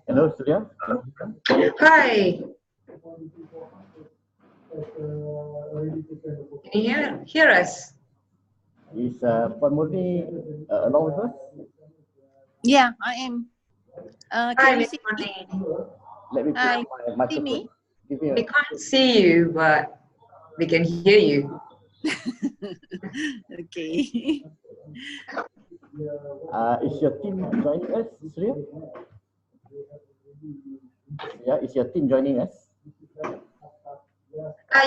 Hello, Surya. Hi. Can you hear us? Is Padmurni along with us? Yeah, I am. Hi, Can you Miss see me? Morning. Let me put Hi. my See me? microphone. Give me We can't see you, but we can hear you. Okay. Is your team joining us, Surya? Yeah, is your team joining us?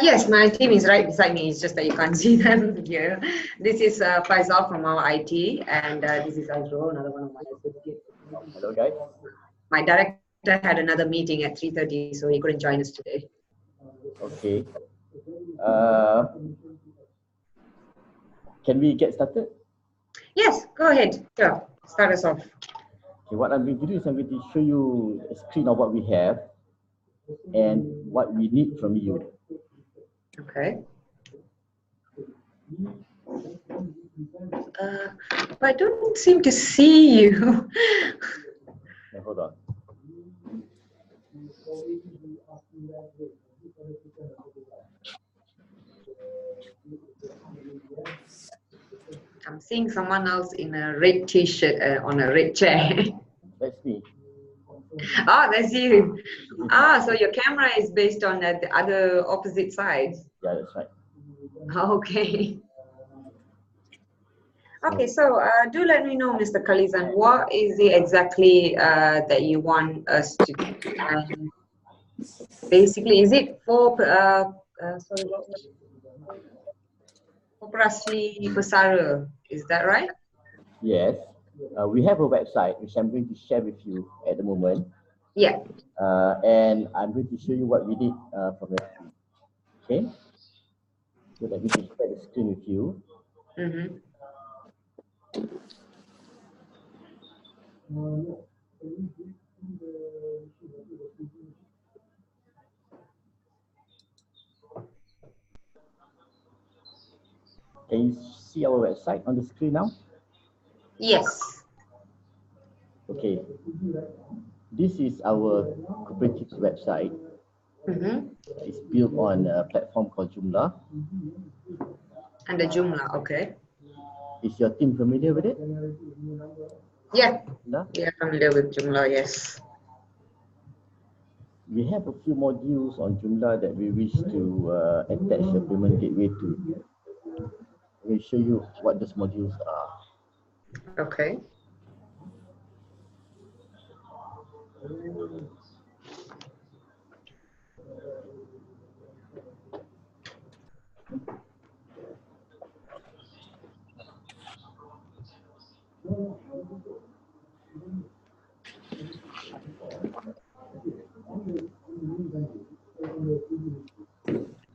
Yes, my team is right beside me. It's just that you can't see them here. This is Faisal from our IT, and this is Azro, another one of my associates. Hello, guys. My director had another meeting at 3:30, so he couldn't join us today. Okay. Can we get started? Yes, go ahead. Sure. Start us off. Okay, what I'm going to do is I'm going to show you a screen of what we have and what we need from you. Okay. But I don't seem to see you. Now, hold on. I'm seeing someone else in a red t-shirt on a red chair. That's me. Ah, that's you. Ah, so your camera is based on the other opposite sides. Yeah, that's right. Okay. Okay, so do let me know, Mr. Khalizan, what is it exactly that you want us to do? Basically, is it for sorry, what was it? Operasi Pesara? Is that right? Yes. We have a website which I'm going to share with you at the moment. Yeah. And I'm going to show you what we did from the screen. Okay. So let me just share the screen with you. Mm-hmm. Can you see our website on the screen now? Yes. Okay. This is our cooperative website. Mm-hmm. It's built on a platform called Joomla. And the Joomla, okay. Is your team familiar with it? Yeah. No? We are familiar with Joomla, yes. We have a few modules on Joomla that we wish to attach a payment gateway to. We'll show you what those modules are. Okay.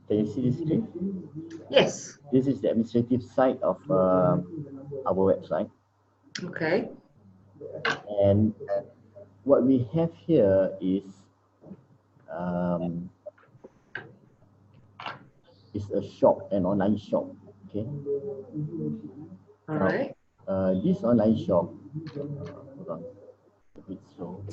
Can you see this screen? Yes. This is the administrative side of our website. Okay. And what we have here is a shop, an online shop. Okay. All right. This online shop, hold on, a bit slow.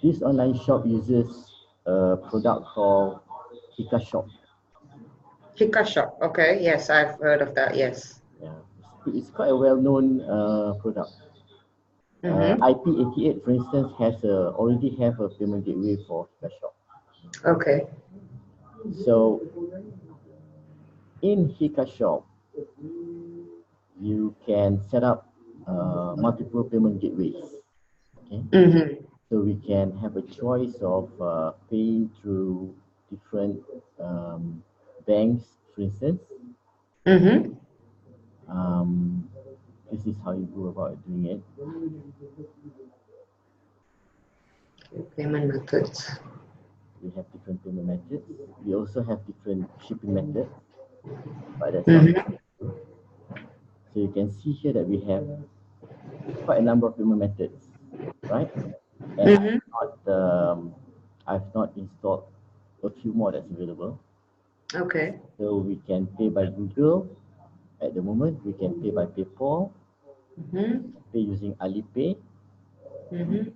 This online shop uses a product called Hika Shop. Hika Shop. Okay. Yes, I've heard of that. Yes. Yeah, it's quite a well-known product. Mm-hmm. IP88, for instance, already have a payment gateway for Hika Shop. Okay. So in Hika Shop, you can set up multiple payment gateways. Okay. Mm-hmm. So we can have a choice of paying through different banks, for instance. Mm-hmm. This is how you go about doing it. Payment methods. We have different payment methods. We also have different shipping methods, but that's Mm-hmm. not. So you can see here that we have quite a number of payment methods, right? And Mm-hmm. I've not installed a few more that's available. Okay. So we can pay by Google at the moment. We can pay by PayPal, Mm-hmm. pay using Alipay. Mm-hmm.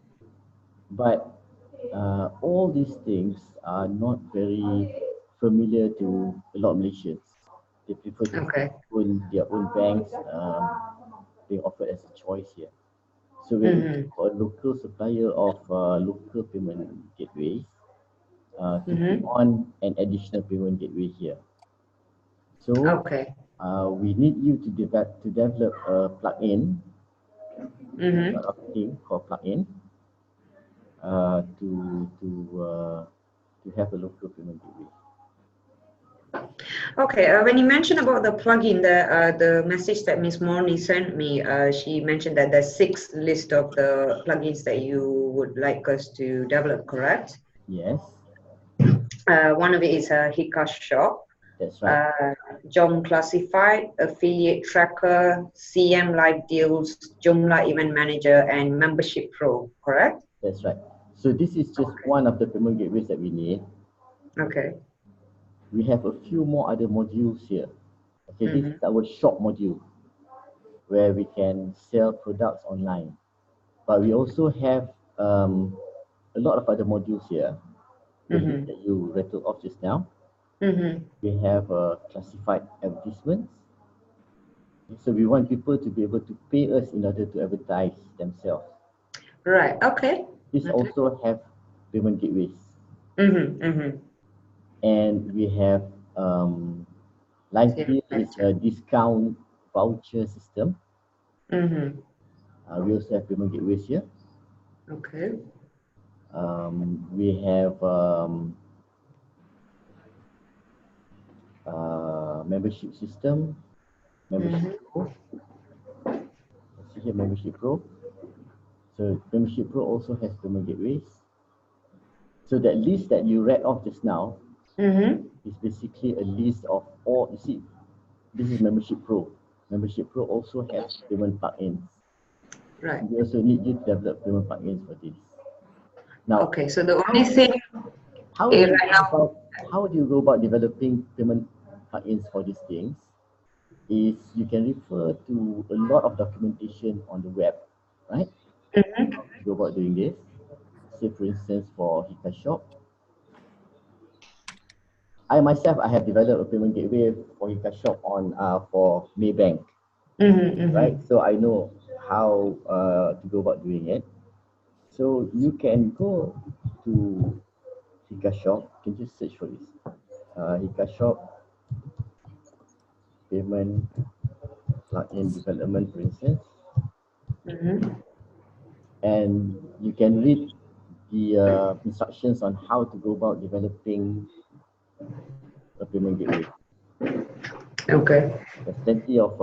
But all these things are not very familiar to a lot of Malaysians. They prefer to Okay. own their own banks being offered as a choice here. So we're looking Mm-hmm. for a local supplier of local payment gateways to put Mm-hmm. on an additional payment gateway here. So Okay. we need you to develop a plugin, Mm-hmm. sort of thing called plugin, to have a local payment gateway. Okay, when you mentioned about the plugin, the message that Miss Morni sent me, she mentioned that there's 6 list of the plugins that you would like us to develop, correct? Yes, One of it is a Hika Shop, that's right. Jom Classified, Affiliate Tracker, CM Live Deals, Joomla Event Manager, and Membership Pro, correct? That's right. So this is just one of the payment gateways that we need. Okay. We have a few more other modules here. Okay, this Mm-hmm. is our shop module where we can sell products online. But we also have a lot of other modules here. The list Mm-hmm. that you rattled off just now. Mm-hmm. We have classified advertisements. So we want people to be able to pay us in order to advertise themselves. Right. Okay. This Okay. also have payment gateways. Mm-hmm. Mm-hmm. And we have Live CM Deal is a discount voucher system. Mm-hmm. We also have payment gateways here. Okay. We have membership system, membership Mm-hmm. pro. Let's see here, membership pro. So membership pro also has payment gateways. So that list that you read off just now Mm-hmm. is basically a list of all. You see, this is membership pro. Membership pro also has payment plugins. Right. We also need you to develop payment plugins for this. Now, Okay. So the only thing right now. how do you go about developing payment plugins for these things? Is you can refer to a lot of documentation on the web, right? Mm-hmm. How to go about doing this. Say for instance for Hika Shop, I myself I have developed a payment gateway for Hika Shop on for Maybank, Mm-hmm. right? Mm-hmm. So I know how to go about doing it. So you can go to Hika Shop. You can just search for this. Hika Shop payment plugin development, for instance, Mm-hmm. and you can read the instructions on how to go about developing a payment gateway. Okay. There's plenty of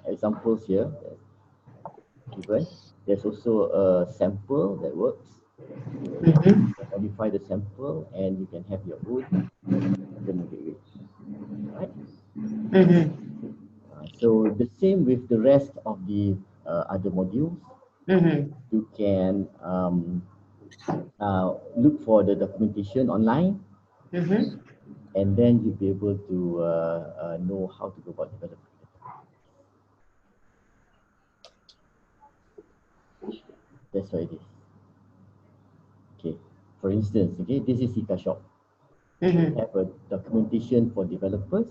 examples here given. There's also a sample that works. Mm-hmm. You can modify the sample and you can have your own payment gateway. Right? Mm-hmm. So the same with the rest of the other modules. Mm-hmm. You can look for the documentation online, Mm-hmm. and then you'll be able to know how to go about developing it. That's what it is. Okay. For instance, okay, this is Hika Shop. We Mm-hmm. have a documentation for developers.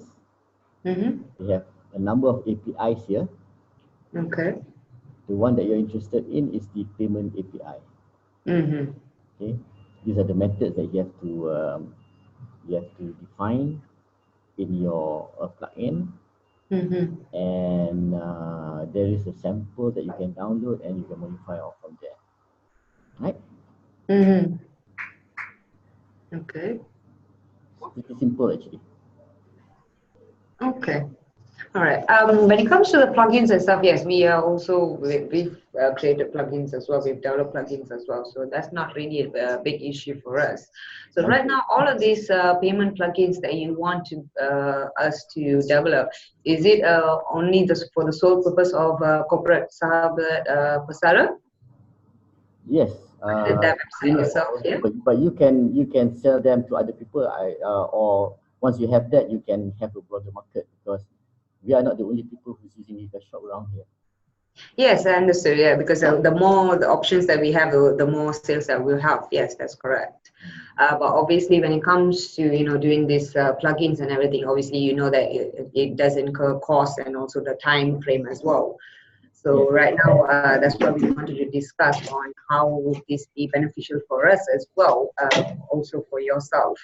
Mm-hmm. We have a number of APIs here. Okay. The one that you're interested in is the payment API. Mm-hmm. Okay. These are the methods that you have to define in your plugin, Mm-hmm. and there is a sample that you can download and you can modify all from there. Right? Mm-hmm. Okay. It's pretty simple actually. Okay. All right. When it comes to the plugins and stuff, yes, we are also we've created plugins as well. We've developed plugins as well, so that's not really a big issue for us. So right now, all of these payment plugins that you want to us to develop, is it only for the sole purpose of corporate sahabat pesara? Yes. That website itself, yeah. But you can sell them to other people, or once you have that, you can have a broader market because we are not the only people who's using Hika Shop around here. Yes, I understood. Yeah, because the more the options that we have, the more sales that we'll have. Yes, that's correct. But obviously, when it comes to doing these plugins and everything, obviously that it does incur cost and also the time frame as well. So right now, that's what we wanted to discuss on how would this be beneficial for us as well, also for yourself.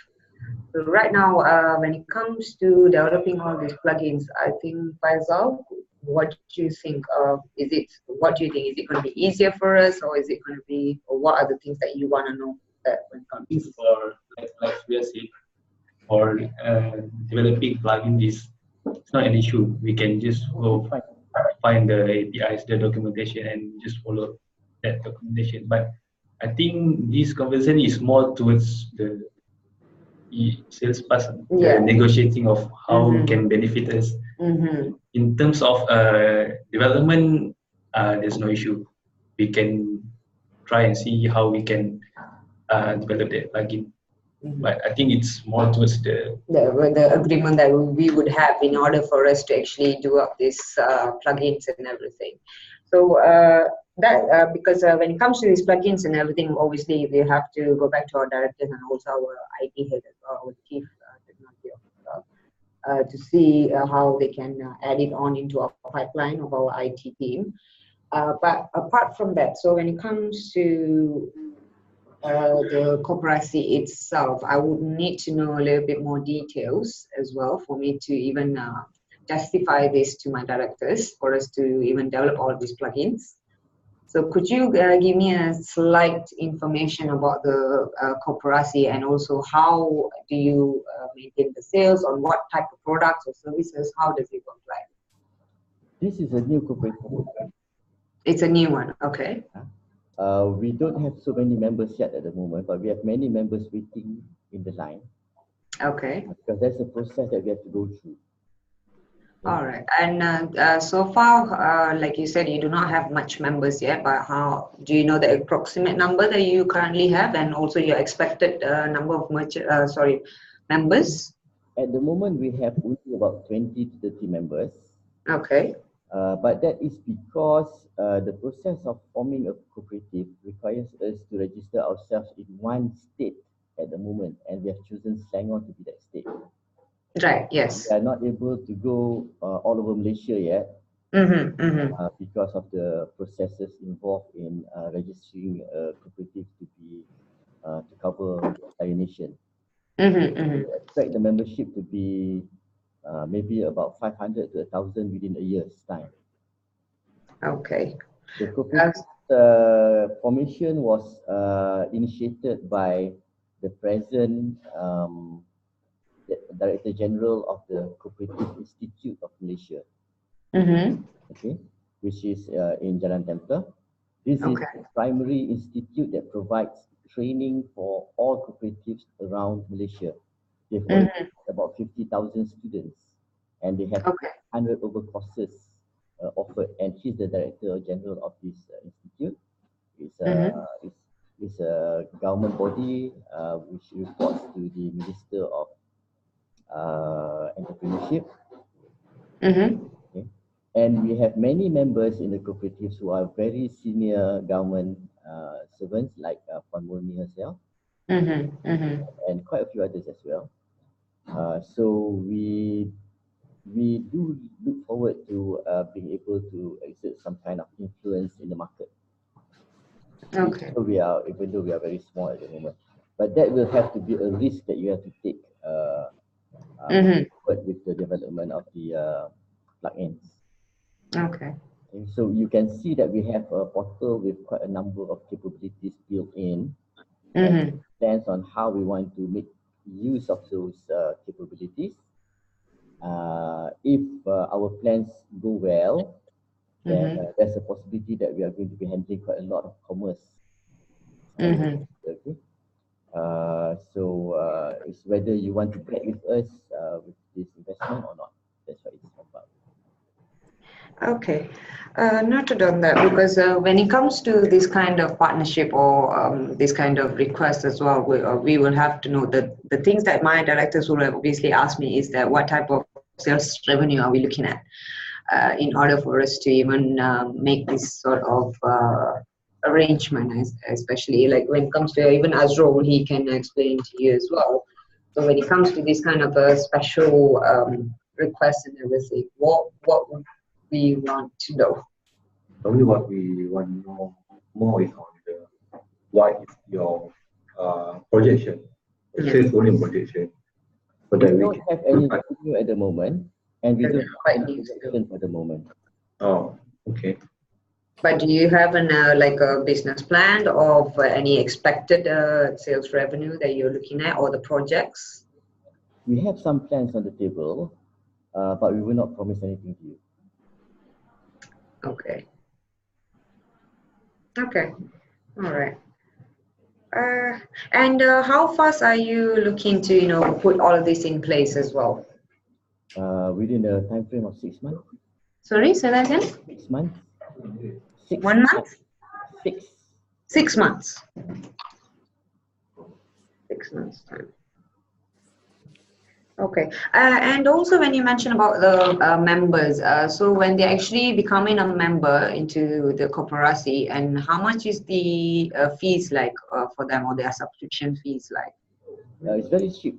So right now, when it comes to developing all these plugins, I think Faisal, what do you think of? What do you think? Is it going to be easier for us, or is it going to be, or what are the things that you want to know that when it comes to? For like we are saying, for developing plugin is it's not an issue. We can just go find the APIs, the documentation, and just follow that documentation. But I think this conversation is more towards the salesperson, the negotiating of how we can benefit us. In terms of development, there's no issue. We can try and see how we can develop that plugin. But I think it's more towards the agreement that we would have in order for us to actually do up these plugins and everything. So because when it comes to these plugins and everything, obviously we have to go back to our directors and also our IT head as well, our chief technology officer, to see how they can add it on into our pipeline of our IT team. But apart from that, so when it comes to the koperasi itself, I would need to know a little bit more details as well for me to even justify this to my directors for us to even develop all these plugins. So could you give me a slight information about the koperasi and also how do you maintain the sales, on what type of products or services, how does it work like? This is a new cooperative. It's a new one, okay. We don't have so many members yet at the moment, but we have many members waiting in the line. Okay. Because that's a process that we have to go through. All right. And so far, like you said, you do not have much members yet, but how do you know the approximate number that you currently have and also your expected number of members? At the moment, we have only about 20 to 30 members. Okay. But that is because the process of forming a cooperative requires us to register ourselves in one state at the moment, and we have chosen Selangor to be that state. Right, yes. We are not able to go all over Malaysia yet because of the processes involved in registering a cooperative to be to cover the entire nation. We expect the membership to be maybe about 500 to 1,000 within a year's time. Okay. The cooperative formation was initiated by the present Director General of the Cooperative Institute of Malaysia, okay, which is in Jalan Templer. This is a primary institute that provides training for all cooperatives around Malaysia. They've already about 50,000 students, and they have 100 over courses offered. And he's the Director General of this institute. It's a government body which reports to the Minister of Entrepreneurship. Okay. And we have many members in the cooperatives who are very senior government servants, like Puan Murni herself, and quite a few others as well. So we do look forward to being able to exert some kind of influence in the market. Okay. So even though we are very small at the moment, but that will have to be a risk that you have to take with the development of the plugins. Okay. So you can see that we have a portal with quite a number of capabilities built in, and plans on how we want to make use of those capabilities. If our plans go well, then there's a possibility that we are going to be handling quite a lot of commerce. Okay. So it's whether you want to bet with us with this investment or not. That's what it's about. Okay. Noted on that, because when it comes to this kind of partnership or this kind of request as well, we will have to know that the things that my directors will obviously ask me is that what type of sales revenue are we looking at in order for us to even make this sort of arrangement, especially like when it comes to even Azrul, he can explain to you as well. So when it comes to this kind of a special request and everything, what would we want to know? Only what we want to know more is on the what is your projection, sales volume projection, so We that we don't can have any look at. revenue at the moment, and we Because don't it's have quite any new still. projection for the moment. Oh, okay. But do you have an like a business plan of any expected sales revenue that you're looking at, or the projects? We have some plans on the table, but we will not promise anything to you. Okay. Okay. All right. And how fast are you looking to, put all of this in place as well? Within a time frame of 6 months. Sorry, say that again? 6 months. 1 month? 6. 6 months. 6 months time. Okay. And also when you mentioned about the members, so when they're actually becoming a member into the corporasi, and how much is the fees like for them, or their subscription fees like? It's very cheap.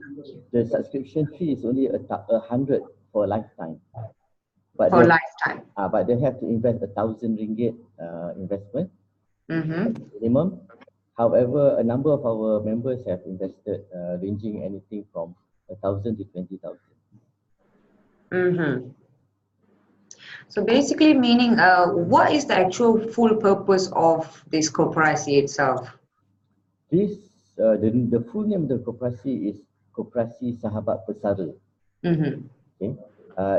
The subscription fee is only 100 for a lifetime. But For lifetime. But they have to invest 1,000 ringgit investment minimum. However, a number of our members have invested ranging anything from 1,000 to 20,000. So basically meaning, what is the actual full purpose of this koperasi itself? This, the full name of the koperasi is Koperasi Sahabat Pesara. Okay.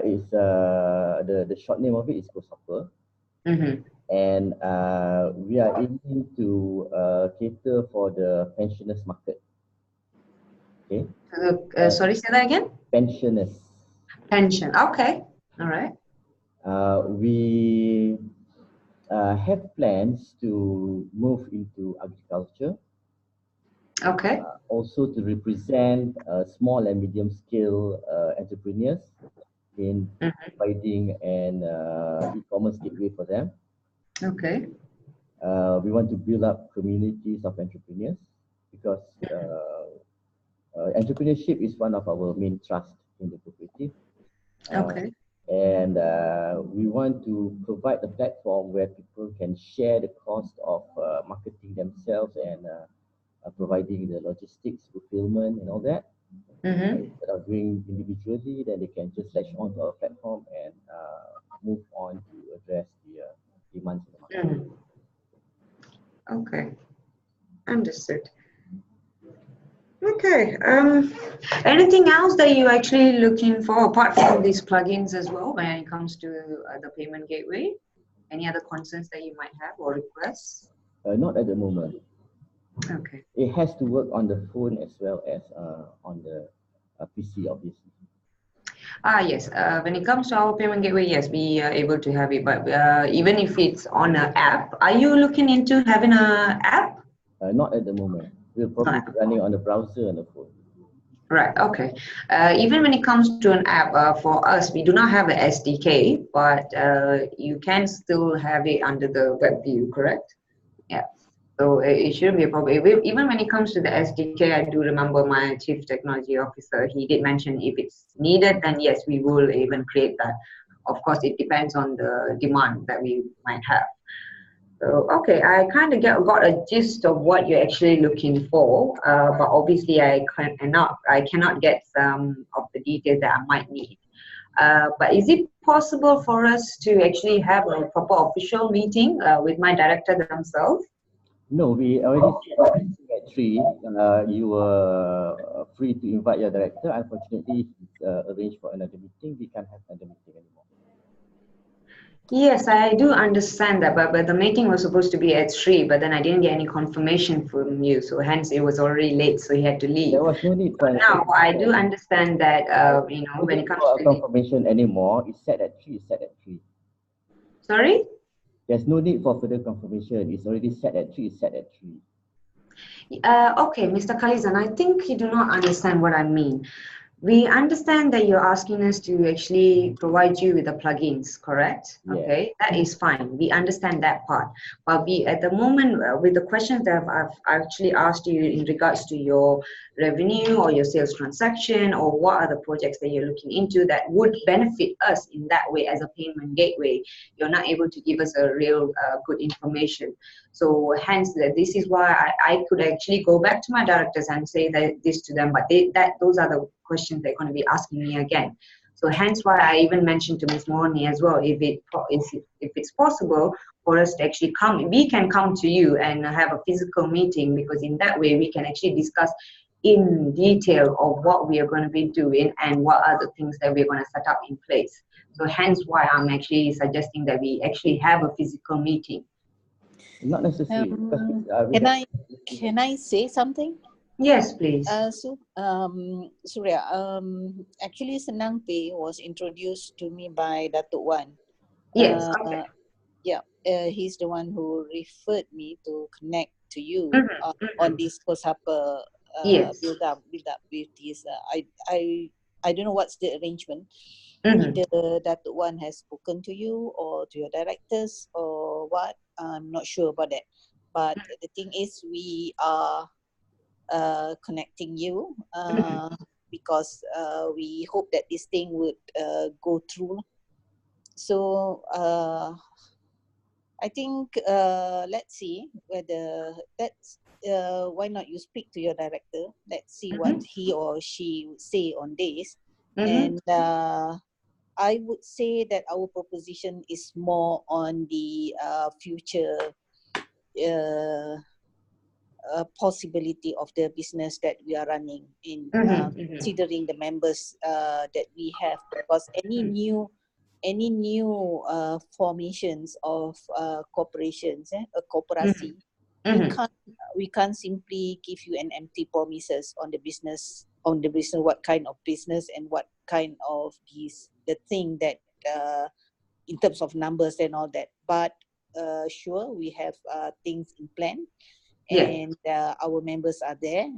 It's the short name of it is KOSAPE. And we are aiming to cater for the pensioners market. Okay. Sorry, say that again? Pensioners. Pension. Okay. All right. We have plans to move into agriculture. Okay. Also to represent small and medium scale entrepreneurs in providing an e-commerce gateway for them. Okay. We want to build up communities of entrepreneurs because entrepreneurship is one of our main thrusts in the cooperative. Okay. And we want to provide a platform where people can share the cost of marketing themselves and providing the logistics, fulfillment, and all that. Instead of doing individually, then they can just latch onto our platform and move on to address the demands of the market. Okay, understood. Okay, anything else that you're actually looking for apart from these plugins as well when it comes to the payment gateway? Any other concerns that you might have or requests? Not at the moment. Okay. It has to work on the phone as well as on the PC, obviously. Yes. When it comes to our payment gateway, yes, we are able to have it. But even if it's on an app, are you looking into having an app? Not at the moment. We'll probably be running on the browser and the phone. Right. Okay. Even when it comes to an app, for us, we do not have an SDK, but you can still have it under the web view, correct? Yeah. So it shouldn't be a problem. Even when it comes to the SDK, I do remember my chief technology officer, he did mention if it's needed, then yes, we will even create that. Of course, it depends on the demand that we might have. So, okay, I kind of got a gist of what you're actually looking for, but obviously I cannot get some of the details that I might need. But is it possible for us to actually have a proper official meeting with my director themselves? No, we already said at 3. You were free to invite your director. Unfortunately, he's arranged for another meeting. We can't have another meeting anymore. Yes, I do understand that, but the meeting was supposed to be at 3, but then I didn't get any confirmation from you, so hence it was already late, so he had to leave. There was no need for now I do understand that when it comes to confirmation anymore. It's set at 3. It's set at 3. Sorry? There's no need for further confirmation. It's already set at 3, it's set at 3. Okay, Mr. Khalizan, I think you do not understand what I mean. We understand that you're asking us to actually provide you with the plugins, correct? Yeah. Okay, that is fine. We understand that part. But we, at the moment, with the questions that I've actually asked you in regards to your revenue or your sales transaction, or what are the projects that you're looking into that would benefit us in that way as a payment gateway, you're not able to give us a real good information. So hence, this is why I could actually go back to my directors and say this to them, but those are the questions they're going to be asking me again. So hence why I even mentioned to Ms. Morni as well, if it's possible for us to actually come, we can come to you and have a physical meeting, because in that way we can actually discuss in detail of what we are going to be doing and what are the things that we're going to set up in place. So hence why I'm actually suggesting that we actually have a physical meeting. Not necessary. Can I say something? Yes, please. Surya, actually Senang Pay was introduced to me by Datuk Wan. Yes, okay. Yeah, he's the one who referred me to connect to you on this KOSAPE yes. build up with this. I don't know what's the arrangement. Either Datuk Wan has spoken to you or to your directors or what. I'm not sure about that. But the thing is, we are connecting you because we hope that this thing would go through. So I think let's see whether that's why not you speak to your director. Let's see what he or she would say on this. And I would say that our proposition is more on the future possibility of the business that we are running in, considering the members that we have, because any new formations of corporations, a corporasi, we can't simply give you an empty promises on the business, what kind of business and what kind of the thing that in terms of numbers and all that. But sure, we have things in plan. And our members are there,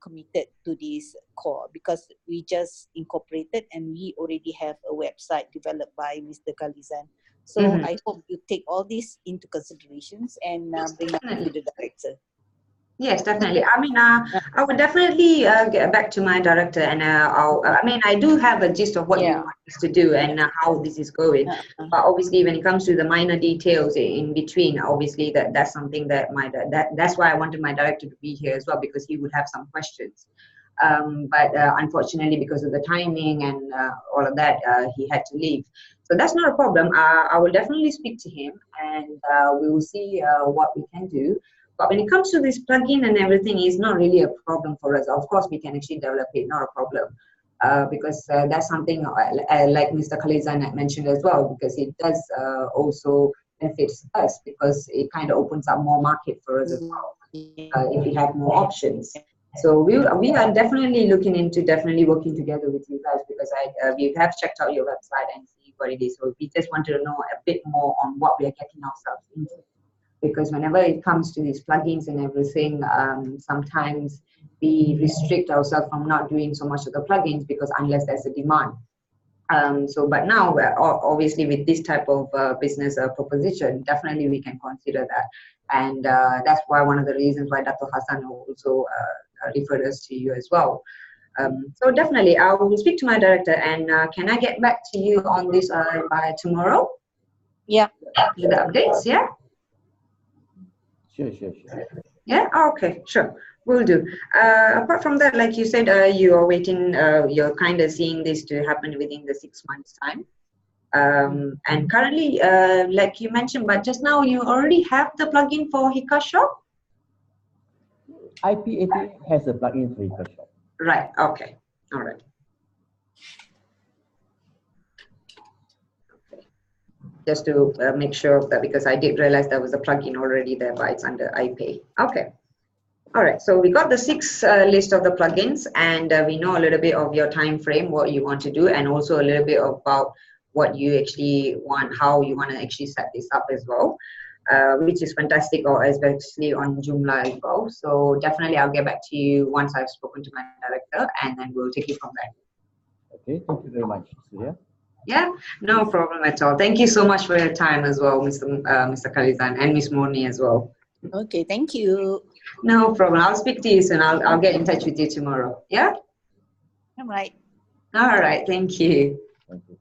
committed to this core, because we just incorporated and we already have a website developed by Mr. Khalizan. So I hope you take all this into considerations and bring up to the director. Yes, definitely. I mean, I would definitely get back to my director, and I do have a gist of what you want us to do and how this is going. But obviously, when it comes to the minor details in between, obviously that's something that that's why I wanted my director to be here as well, because he would have some questions. But unfortunately, because of the timing and all of that, he had to leave. So that's not a problem. I will definitely speak to him, and we will see what we can do. But when it comes to this plugin and everything, it's not really a problem for us. Of course, we can actually develop it, not a problem. Because that's something like Mr. Khalizan mentioned as well, because it does also benefits us, because it kind of opens up more market for us as well, if we have more options. So we are definitely looking into working together with you guys, because we have checked out your website and see what it is. So we just wanted to know a bit more on what we are getting ourselves into. Because whenever it comes to these plugins and everything, sometimes we restrict ourselves from not doing so much of the plugins, because unless there's a demand. But now, obviously, with this type of business proposition, definitely we can consider that. And that's why one of the reasons why Dr. Hassan also referred us to you as well. So definitely, I will speak to my director, and can I get back to you on this by tomorrow? Yeah. With the updates, yeah? Sure. Yeah, okay, sure, will do. Apart from that, like you said, you are waiting, you're kind of seeing this to happen within the 6 months time. And currently, like you mentioned, but just now you already have the plugin for Hika Shop? IP88 has a plugin for Hika Shop. Right, okay, all right. Just to make sure of that, because I did realize there was a plugin already there, but it's under iPay. Okay. All right. So we got the 6 list of the plugins, and we know a little bit of your time frame, what you want to do, and also a little bit about what you actually want, how you want to actually set this up as well, which is fantastic, or especially on Joomla as well. So definitely I'll get back to you once I've spoken to my director, and then we'll take it from there. Okay, thank you very much, Surya. Yeah, no problem at all. Thank you so much for your time as well, Mr. Khalizan, and Miss Morni as well. Okay, thank you. No problem. I'll speak to you soon. I'll get in touch with you tomorrow. Yeah? All right. All right. Thank you. Thank you.